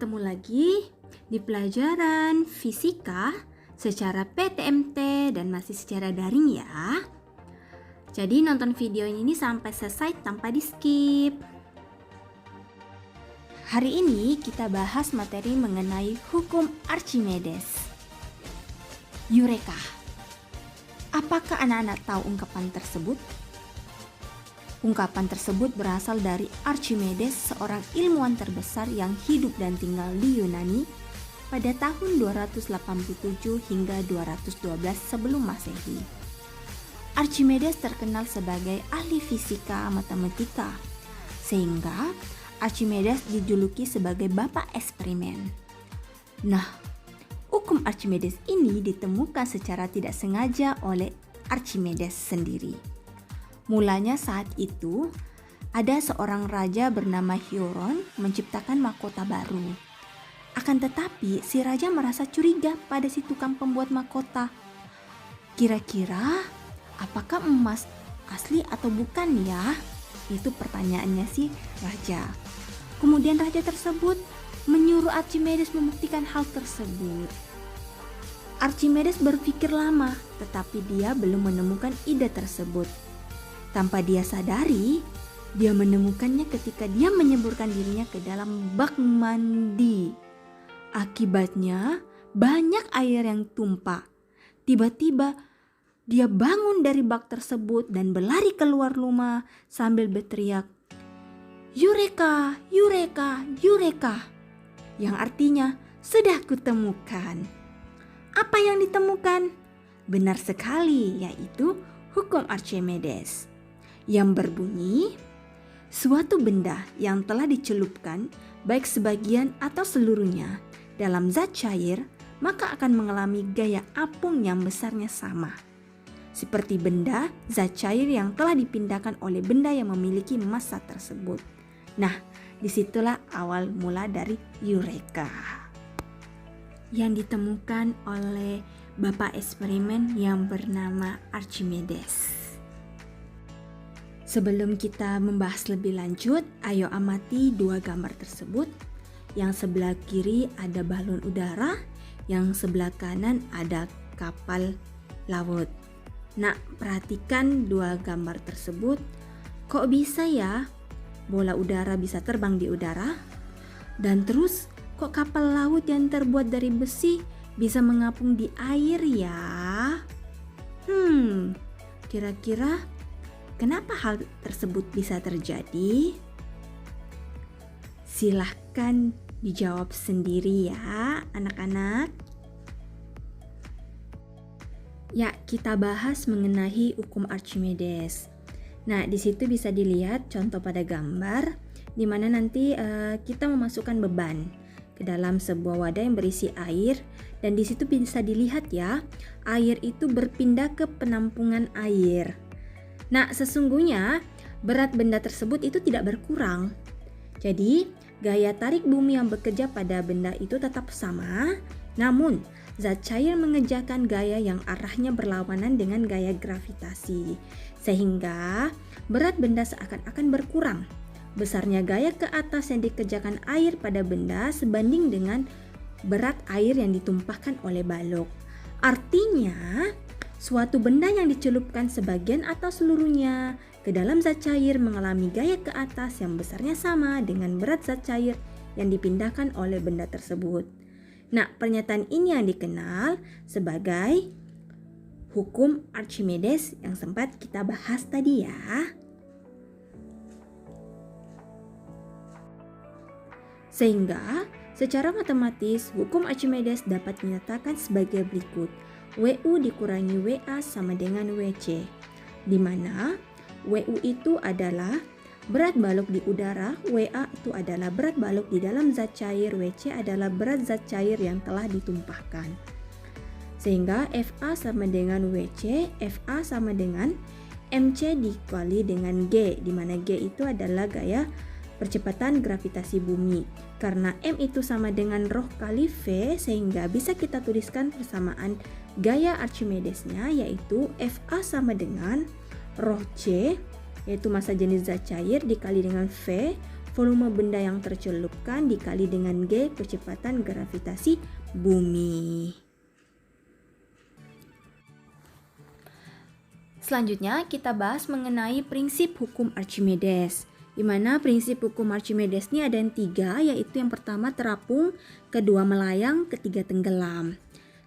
Ketemu lagi di pelajaran fisika secara PTMT dan masih secara daring ya. Jadi nonton video ini sampai selesai tanpa di skip. Hari ini kita bahas materi mengenai hukum Archimedes. Eureka. Apakah anak-anak tahu ungkapan tersebut? Ungkapan tersebut berasal dari Archimedes, seorang ilmuwan terbesar yang hidup dan tinggal di Yunani pada tahun 287 hingga 212 sebelum Masehi. Archimedes terkenal sebagai ahli fisika matematika, sehingga Archimedes dijuluki sebagai bapak eksperimen. Nah, hukum Archimedes ini ditemukan secara tidak sengaja oleh Archimedes sendiri. Mulanya saat itu, ada seorang raja bernama Hieron menciptakan mahkota baru. Akan tetapi, si raja merasa curiga pada si tukang pembuat mahkota. Kira-kira, apakah emas asli atau bukan ya? Itu pertanyaannya si raja. Kemudian raja tersebut menyuruh Archimedes membuktikan hal tersebut. Archimedes berpikir lama, tetapi dia belum menemukan ide tersebut. Tanpa dia sadari, dia menemukannya ketika dia menyeburkan dirinya ke dalam bak mandi. Akibatnya, banyak air yang tumpah. Tiba-tiba, dia bangun dari bak tersebut dan berlari keluar rumah sambil berteriak, "Eureka, Eureka, Eureka!" Yang artinya, sudah kutemukan. Apa yang ditemukan? Benar sekali, yaitu hukum Archimedes. Yang berbunyi, suatu benda yang telah dicelupkan baik sebagian atau seluruhnya dalam zat cair maka akan mengalami gaya apung yang besarnya sama. Seperti benda zat cair yang telah dipindahkan oleh benda yang memiliki massa tersebut. Nah, disitulah awal mula dari Eureka yang ditemukan oleh bapak eksperimen yang bernama Archimedes. Sebelum kita membahas lebih lanjut, ayo amati dua gambar tersebut. Yang sebelah kiri ada balon udara, yang sebelah kanan ada kapal laut. Nah, perhatikan dua gambar tersebut. Kok bisa ya bola udara bisa terbang di udara? Dan terus kok kapal laut yang terbuat dari besi bisa mengapung di air ya? Kira-kira kenapa hal tersebut bisa terjadi? Silahkan dijawab sendiri ya anak-anak. Ya, kita bahas mengenai hukum Archimedes. Nah, di situ bisa dilihat contoh pada gambar di mana nanti kita memasukkan beban ke dalam sebuah wadah yang berisi air, dan di situ bisa dilihat ya, air itu berpindah ke penampungan air. Nah, sesungguhnya berat benda tersebut itu tidak berkurang. Jadi, gaya tarik bumi yang bekerja pada benda itu tetap sama, namun zat cair mengerjakan gaya yang arahnya berlawanan dengan gaya gravitasi, sehingga berat benda seakan-akan berkurang. Besarnya gaya ke atas yang dikerjakan air pada benda sebanding dengan berat air yang ditumpahkan oleh balok. Artinya, suatu benda yang dicelupkan sebagian atau seluruhnya ke dalam zat cair mengalami gaya ke atas yang besarnya sama dengan berat zat cair yang dipindahkan oleh benda tersebut. Nah, pernyataan ini yang dikenal sebagai hukum Archimedes yang sempat kita bahas tadi ya. Sehingga, secara matematis, hukum Archimedes dapat dinyatakan sebagai berikut. WU dikurangi WA sama dengan WC, di mana WU itu adalah berat balok di udara, WA itu adalah berat balok di dalam zat cair, WC adalah berat zat cair yang telah ditumpahkan. Sehingga FA sama dengan WC, FA sama dengan MC dikali dengan G, di mana G itu adalah gaya percepatan gravitasi bumi. Karena M itu sama dengan rho kali V, sehingga bisa kita tuliskan persamaan gaya Archimedesnya, yaitu FA sama dengan rho C, yaitu massa jenis zat cair, dikali dengan V. volume benda yang tercelupkan dikali dengan G kecepatan gravitasi bumi. Selanjutnya kita bahas mengenai prinsip hukum Archimedes. Di mana prinsip hukum Archimedes ini ada yang 3, yaitu yang pertama terapung, kedua melayang, ketiga tenggelam.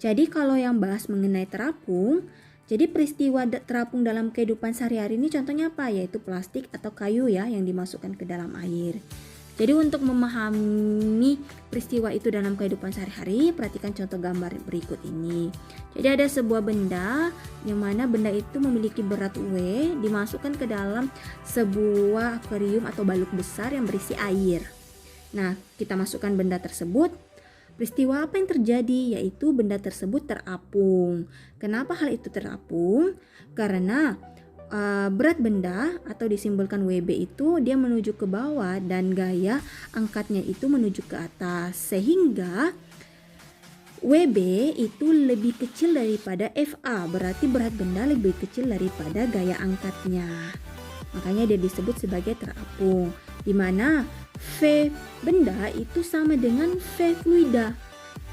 Jadi kalau yang bahas mengenai terapung, jadi peristiwa terapung dalam kehidupan sehari-hari ini contohnya apa? Yaitu plastik atau kayu ya yang dimasukkan ke dalam air. Jadi untuk memahami peristiwa itu dalam kehidupan sehari-hari, perhatikan contoh gambar berikut ini. Jadi ada sebuah benda yang mana benda itu memiliki berat W, dimasukkan ke dalam sebuah akuarium atau balok besar yang berisi air. Nah, kita masukkan benda tersebut. Peristiwa apa yang terjadi? Yaitu benda tersebut terapung. Kenapa hal itu terapung? Karena berat benda atau disimbolkan WB itu dia menuju ke bawah dan gaya angkatnya itu menuju ke atas, sehingga WB itu lebih kecil daripada FA, berarti berat benda lebih kecil daripada gaya angkatnya. Makanya dia disebut sebagai terapung, di mana V benda itu sama dengan V fluida,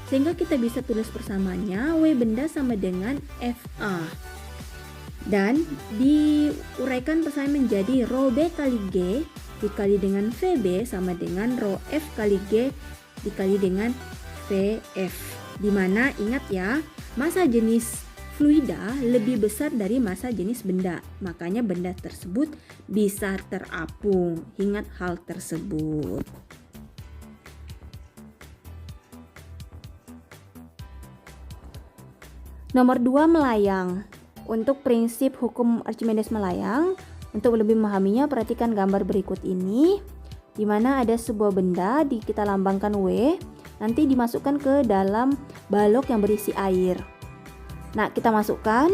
sehingga kita bisa tulis persamaannya W benda sama dengan FA. Dan diuraikan persamaan menjadi rho B kali G dikali dengan VB sama dengan rho F kali G dikali dengan VF. Dimana ingat ya, massa jenis fluida lebih besar dari massa jenis benda. Makanya benda tersebut bisa terapung. Ingat hal tersebut. Nomor 2, melayang. Untuk prinsip hukum Archimedes melayang, untuk lebih memahaminya perhatikan gambar berikut ini, di mana ada sebuah benda kita lambangkan W, nanti dimasukkan ke dalam balok yang berisi air. Nah, kita masukkan.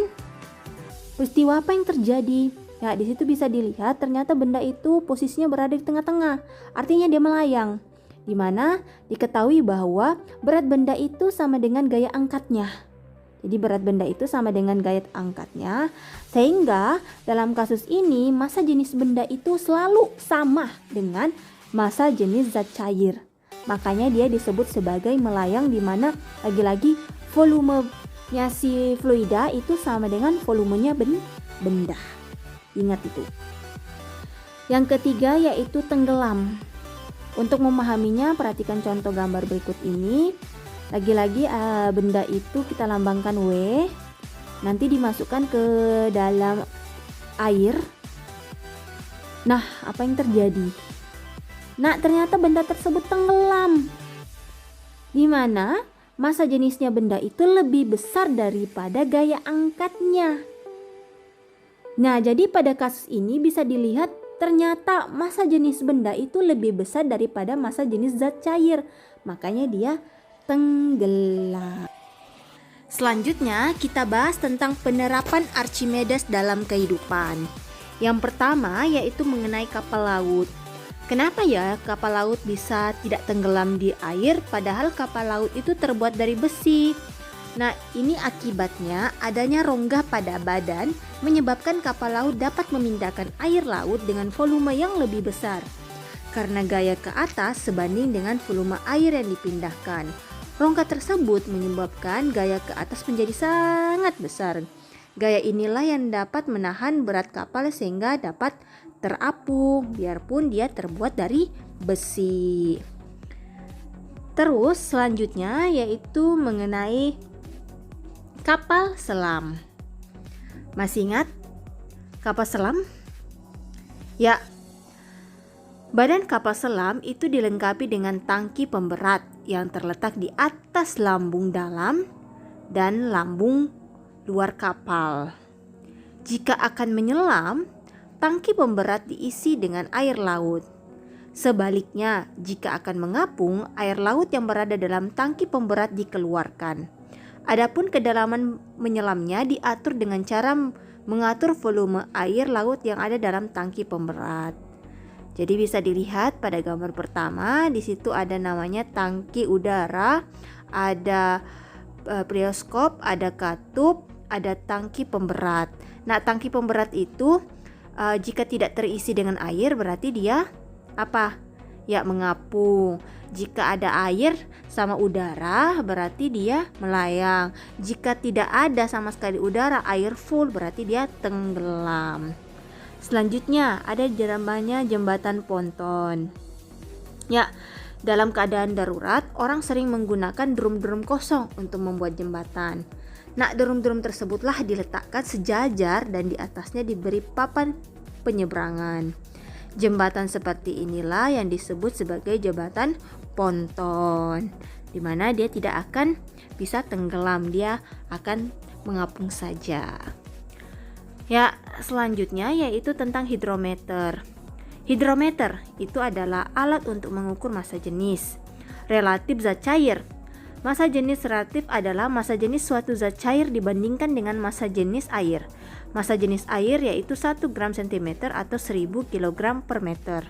Peristiwa apa yang terjadi? Ya, di situ bisa dilihat ternyata benda itu posisinya berada di tengah-tengah. Artinya dia melayang. Di mana diketahui bahwa berat benda itu sama dengan gaya angkatnya. Jadi berat benda itu sama dengan gaya angkatnya, sehingga dalam kasus ini massa jenis benda itu selalu sama dengan massa jenis zat cair. Makanya dia disebut sebagai melayang, di mana lagi-lagi volumenya si fluida itu sama dengan volumenya benda. Ingat itu. Yang ketiga yaitu tenggelam. Untuk memahaminya perhatikan contoh gambar berikut ini. Lagi-lagi benda itu kita lambangkan W, nanti dimasukkan ke dalam air. Nah, apa yang terjadi? Nah, ternyata benda tersebut tenggelam. Di mana massa jenisnya benda itu lebih besar daripada gaya angkatnya. Nah, jadi pada kasus ini bisa dilihat ternyata massa jenis benda itu lebih besar daripada massa jenis zat cair. Makanya dia tenggelam. Selanjutnya kita bahas tentang penerapan Archimedes dalam kehidupan. Yang pertama yaitu mengenai kapal laut. Kenapa ya kapal laut bisa tidak tenggelam di air padahal kapal laut itu terbuat dari besi? Nah, ini akibatnya adanya rongga pada badan menyebabkan kapal laut dapat memindahkan air laut dengan volume yang lebih besar. Karena gaya ke atas sebanding dengan volume air yang dipindahkan. Rongga tersebut menyebabkan gaya ke atas menjadi sangat besar. Gaya inilah yang dapat menahan berat kapal sehingga dapat terapung biarpun dia terbuat dari besi. Terus selanjutnya yaitu mengenai kapal selam. Masih ingat kapal selam? Ya, badan kapal selam itu dilengkapi dengan tangki pemberat yang terletak di atas lambung dalam dan lambung luar kapal. Jika akan menyelam, tangki pemberat diisi dengan air laut. Sebaliknya, jika akan mengapung, air laut yang berada dalam tangki pemberat dikeluarkan. Adapun kedalaman menyelamnya diatur dengan cara mengatur volume air laut yang ada dalam tangki pemberat. Jadi bisa dilihat pada gambar pertama, di situ ada namanya tangki udara, ada periskop, ada katup, ada tangki pemberat. Nah, tangki pemberat itu jika tidak terisi dengan air berarti dia apa? Ya, mengapung. Jika ada air sama udara berarti dia melayang. Jika tidak ada sama sekali udara, air full, berarti dia tenggelam. Selanjutnya ada namanya jembatan ponton. Ya, dalam keadaan darurat, orang sering menggunakan drum-drum kosong untuk membuat jembatan. Nah, drum-drum tersebutlah diletakkan sejajar dan di atasnya diberi papan penyeberangan. Jembatan seperti inilah yang disebut sebagai jembatan ponton, di mana dia tidak akan bisa tenggelam, dia akan mengapung saja. Ya, selanjutnya yaitu tentang hidrometer. Hidrometer itu adalah alat untuk mengukur massa jenis relatif zat cair. Massa jenis relatif adalah massa jenis suatu zat cair dibandingkan dengan massa jenis air. Massa jenis air yaitu 1 gram cm atau 1000 kg per meter.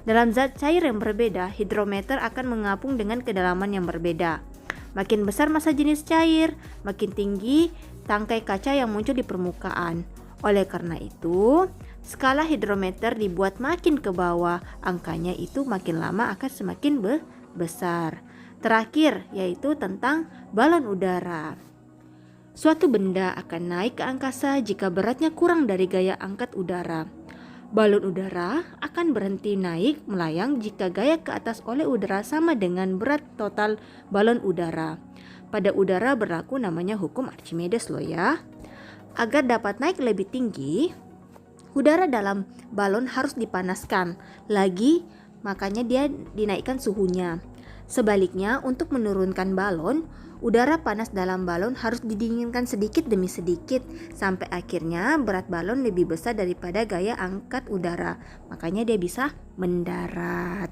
Dalam zat cair yang berbeda, hidrometer akan mengapung dengan kedalaman yang berbeda. Makin besar massa jenis cair, makin tinggi tangkai kaca yang muncul di permukaan. Oleh karena itu, skala hidrometer dibuat makin ke bawah, angkanya itu makin lama akan semakin besar. Terakhir, yaitu tentang balon udara. Suatu benda akan naik ke angkasa jika beratnya kurang dari gaya angkat udara. Balon udara akan berhenti naik melayang jika gaya ke atas oleh udara sama dengan berat total balon udara. Pada udara berlaku namanya hukum Archimedes loh ya. Agar dapat naik lebih tinggi, udara dalam balon harus dipanaskan lagi, makanya dia dinaikkan suhunya. Sebaliknya, untuk menurunkan balon, udara panas dalam balon harus didinginkan sedikit demi sedikit sampai akhirnya berat balon lebih besar daripada gaya angkat udara. Makanya dia bisa mendarat.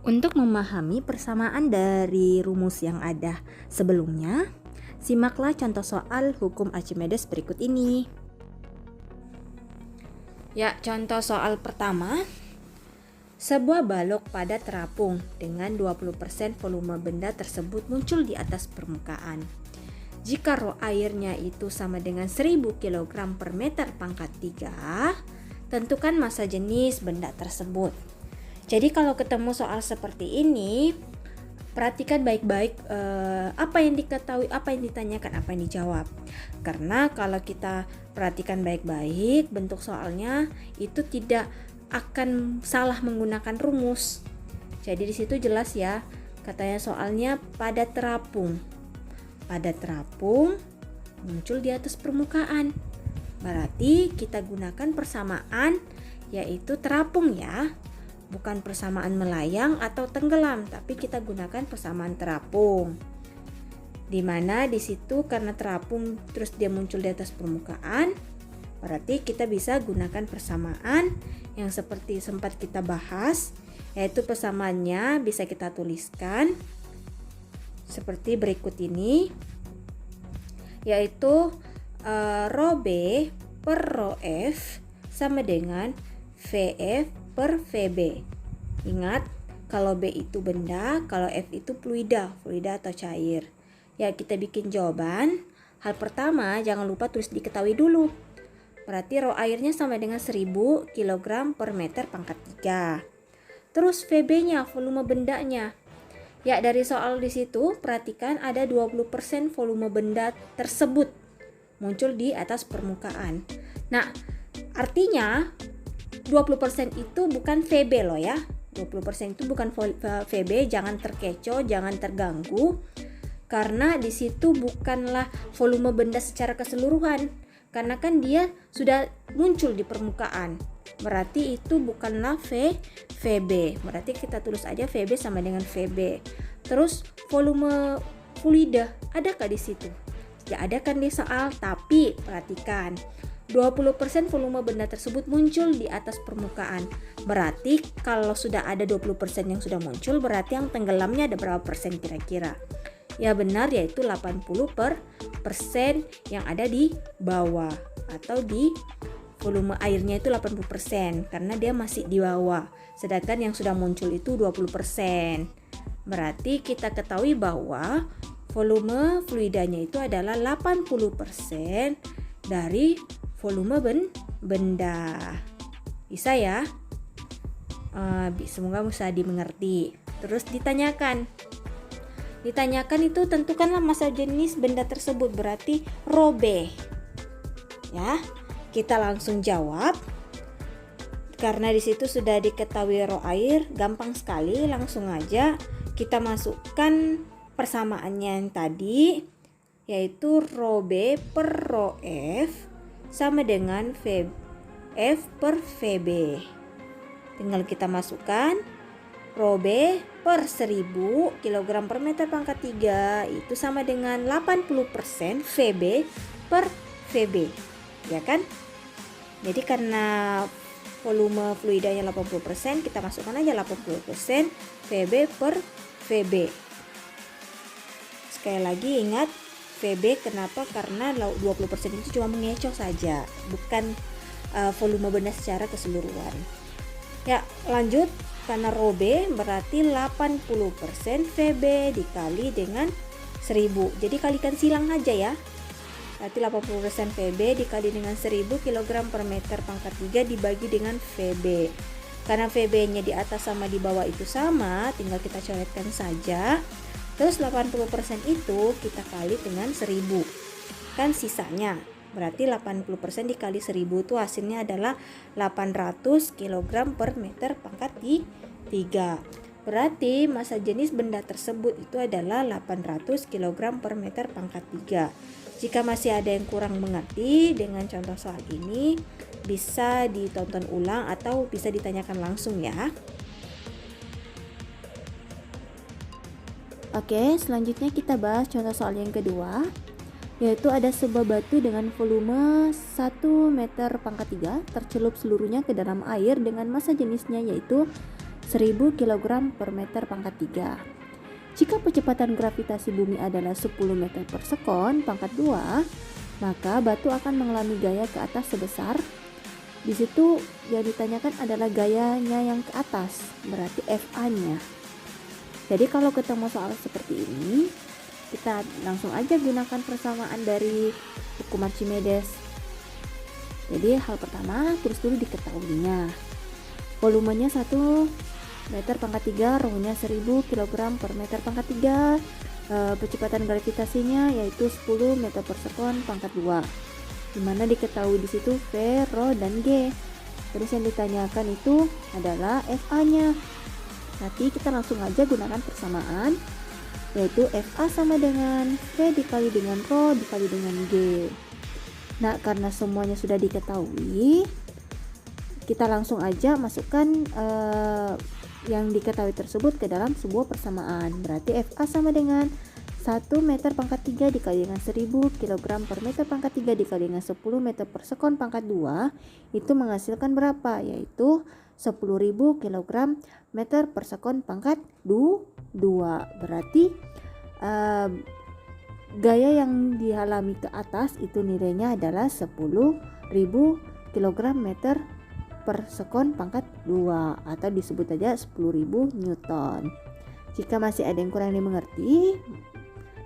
Untuk memahami persamaan dari rumus yang ada sebelumnya, simaklah contoh soal hukum Archimedes berikut ini. Ya, contoh soal pertama. Sebuah balok padat terapung dengan 20% volume benda tersebut muncul di atas permukaan. Jika rho airnya itu sama dengan 1000 kg per meter pangkat 3, tentukan massa jenis benda tersebut. Jadi kalau ketemu soal seperti ini, perhatikan baik-baik apa yang diketahui, apa yang ditanyakan, apa yang dijawab. Karena kalau kita perhatikan baik-baik bentuk soalnya itu tidak akan salah menggunakan rumus. Jadi di situ jelas ya, katanya soalnya padat terapung. Padat terapung muncul di atas permukaan. Berarti kita gunakan persamaan yaitu terapung ya. Bukan persamaan melayang atau tenggelam, tapi kita gunakan persamaan terapung. Dimana di situ karena terapung terus dia muncul di atas permukaan, berarti kita bisa gunakan persamaan yang seperti sempat kita bahas, yaitu persamaannya bisa kita tuliskan seperti berikut ini, yaitu rho B per rho F sama dengan VF per VB. Ingat, kalau B itu benda, kalau F itu fluida atau cair. Ya, kita bikin jawaban. Hal pertama, jangan lupa tulis diketahui dulu. Berarti rho airnya sama dengan 1000 kg per meter pangkat 3. Terus VB-nya, volume bendanya. Ya, dari soal di situ perhatikan ada 20% volume benda tersebut muncul di atas permukaan. Nah, artinya 20% itu bukan VB loh ya. 20% itu bukan VB, jangan terkecoh, jangan terganggu. Karena di situ bukanlah volume benda secara keseluruhan. Karena kan dia sudah muncul di permukaan. Berarti itu bukanlah VB. Berarti kita tulis aja VB sama dengan VB. Terus volume fluida adakah di situ? Ya ada kan di soal, tapi perhatikan 20% volume benda tersebut muncul di atas permukaan. Berarti kalau sudah ada 20% yang sudah muncul, berarti yang tenggelamnya ada berapa persen kira-kira? Ya benar, yaitu 80% yang ada di bawah, atau di volume airnya itu 80% karena dia masih di bawah. Sedangkan yang sudah muncul itu 20%. Berarti kita ketahui bahwa volume fluidanya itu adalah 80% dari volume benda. Bisa ya? Semoga bisa dimengerti. Terus ditanyakan itu tentukanlah massa jenis benda tersebut, berarti rho B. Ya, kita langsung jawab. Karena di situ sudah diketahui rho air, gampang sekali, langsung aja kita masukkan persamaannya yang tadi, yaitu rho B per rho F sama dengan F per VB. Tinggal kita masukkan rho B per 1000 kg per meter pangkat 3 itu sama dengan 80% VB per VB, ya kan? Jadi karena volume fluidanya 80%, kita masukkan aja 80% VB per VB. Sekali lagi ingat VB, kenapa? Karena 20% itu cuma mengecoh saja, bukan volume benda secara keseluruhan. Ya, lanjut. Karena rho B berarti 80% VB dikali dengan 1000. Jadi kalikan silang aja ya. Berarti 80% VB dikali dengan 1000 kg per meter pangkat 3 dibagi dengan VB. Karena VB-nya di atas sama di bawah itu sama, tinggal kita coretkan saja. Terus 80% itu kita kali dengan 1000. Kan sisanya. Berarti 80% dikali 1000 itu hasilnya adalah 800 kg per meter pangkat 3. Berarti massa jenis benda tersebut itu adalah 800 kg per meter pangkat 3. Jika masih ada yang kurang mengerti dengan contoh soal ini, bisa ditonton ulang atau bisa ditanyakan langsung ya. Oke, selanjutnya kita bahas contoh soal yang kedua, yaitu ada sebuah batu dengan volume 1 meter pangkat 3 tercelup seluruhnya ke dalam air dengan massa jenisnya yaitu 1000 kg per meter pangkat 3. Jika percepatan gravitasi bumi adalah 10 meter per sekon pangkat 2, maka batu akan mengalami gaya ke atas sebesar, di situ yang ditanyakan adalah gayanya yang ke atas, berarti FA-nya. Jadi kalau ketemu soal seperti ini, kita langsung aja gunakan persamaan dari hukum Archimedes. Jadi hal pertama, tulis dulu diketahuinya. Volumenya 1 meter pangkat 3, rho-nya 1000 kg per meter pangkat 3. Percepatan gravitasinya yaitu 10 meter per sekon pangkat 2. Dimana diketahui di situ V, rho, dan G. Terus yang ditanyakan itu adalah FA-nya. Nanti kita langsung aja gunakan persamaan, yaitu FA sama dengan V dikali dengan rho dikali dengan G. Nah, karena semuanya sudah diketahui, kita langsung aja masukkan yang diketahui tersebut ke dalam sebuah persamaan. Berarti FA sama dengan 1 meter pangkat 3 dikali dengan 1000 kg per meter pangkat 3 dikali dengan 10 meter per sekon pangkat 2 itu menghasilkan berapa? Yaitu 10.000 kg meter per sekon pangkat 2. Berarti gaya yang dialami ke atas itu nilainya adalah 10.000 kg meter per sekon pangkat 2 atau disebut aja 10.000 Newton. Jika masih ada yang kurang dimengerti,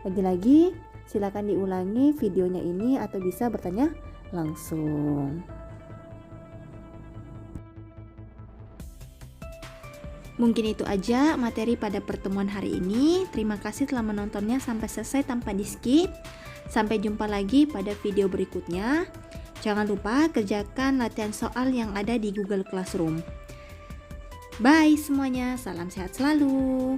lagi-lagi silakan diulangi videonya ini atau bisa bertanya langsung. Mungkin itu aja materi pada pertemuan hari ini. Terima kasih telah menontonnya sampai selesai tanpa di-skip. Sampai jumpa lagi pada video berikutnya. Jangan lupa kerjakan latihan soal yang ada di Google Classroom. Bye semuanya, salam sehat selalu.